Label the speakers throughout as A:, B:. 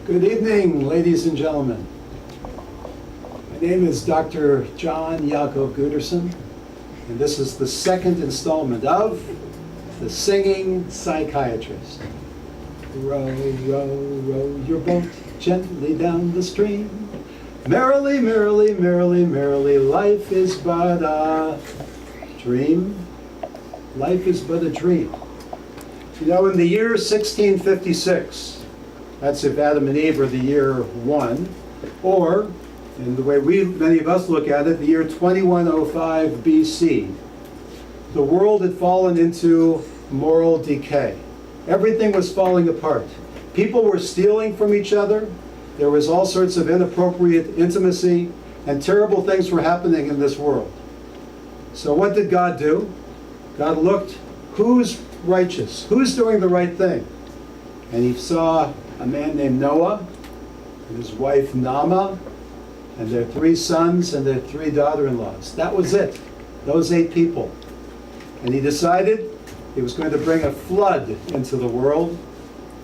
A: Good evening, ladies and gentlemen. My name is Dr. John Jakob Guderson, and this is the second installment of The Singing Psychiatrist. Row, row, row your boat gently down the stream. Merrily, merrily, merrily, merrily, life is but a dream. Life is but a dream. You know, in the year 1656, that's if Adam and Eve are the year 1, or, in the way many of us look at it, the year 2105 BC, the world had fallen into moral decay. Everything was falling apart. People were stealing from each other. There was all sorts of inappropriate intimacy, and terrible things were happening in this world. So what did God do? God looked, who's righteous? Who's doing the right thing? And he saw a man named Noah and his wife Nama and their 3 sons and their 3 daughter-in-laws. That was it. Those 8 people. And he decided he was going to bring a flood into the world.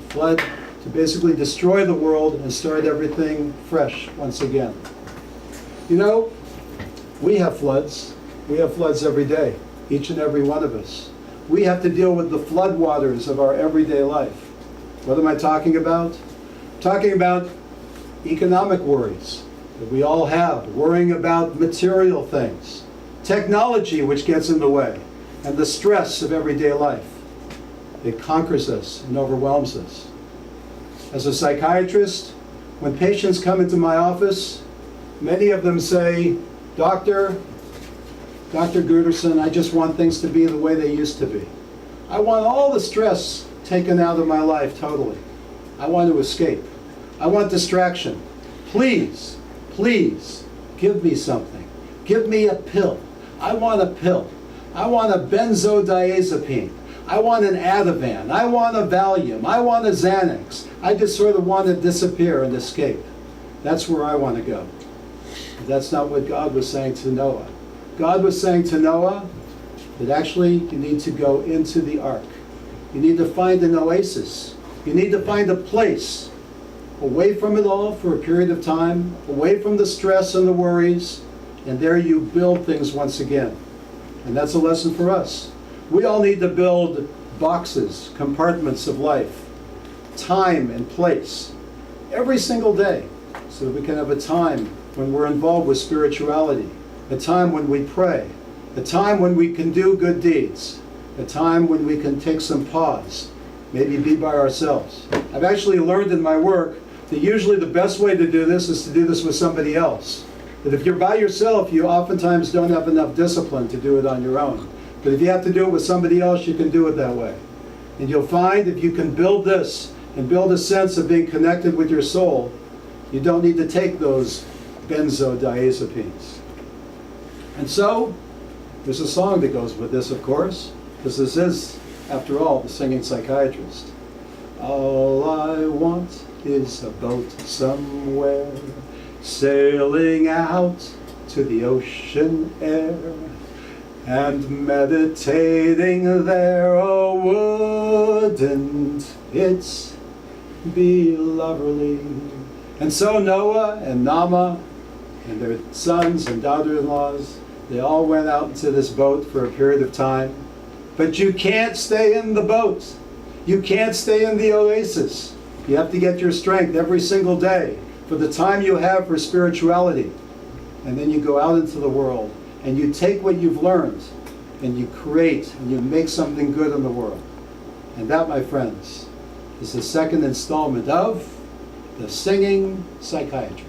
A: A flood to basically destroy the world and start everything fresh once again. You know, we have floods. We have floods every day, each and every one of us. We have to deal with the floodwaters of our everyday life. What am I talking about? I'm talking about economic worries that we all have, worrying about material things, technology which gets in the way, and the stress of everyday life. It conquers us and overwhelms us. As a psychiatrist, when patients come into my office, many of them say, Dr. Guderson, I just want things to be the way they used to be. I want all the stress taken out of my life totally. I want to escape. I want distraction. Please, please, give me something. Give me a pill. I want a pill. I want a benzodiazepine. I want an Ativan. I want a Valium. I want a Xanax. I just sort of want to disappear and escape. That's where I want to go. But that's not what God was saying to Noah. God was saying to Noah that actually you need to go into the ark. You need to find an oasis. You need to find a place away from it all for a period of time, away from the stress and the worries, and there you build things once again. And that's a lesson for us. We all need to build boxes, compartments of life, time and place, every single day, so that we can have a time when we're involved with spirituality, a time when we pray, a time when we can do good deeds, a time when we can take some pause, maybe be by ourselves. I've actually learned in my work that usually the best way to do this is to do this with somebody else. That if you're by yourself, you oftentimes don't have enough discipline to do it on your own. But if you have to do it with somebody else, you can do it that way. And you'll find if you can build this and build a sense of being connected with your soul, you don't need to take those benzodiazepines. And so, there's a song that goes with this, of course, because this is, after all, the singing psychiatrist. All I want is a boat somewhere, sailing out to the ocean air, and meditating there. Oh, wouldn't it be lovely? And so Noah and Nama and their sons and daughter-in-laws, they all went out into this boat for a period of time. But you can't stay in the boat. You can't stay in the oasis. You have to get your strength every single day for the time you have for spirituality. And then you go out into the world and you take what you've learned and you create and you make something good in the world. And that, my friends, is the second installment of The Singing Psychiatrist.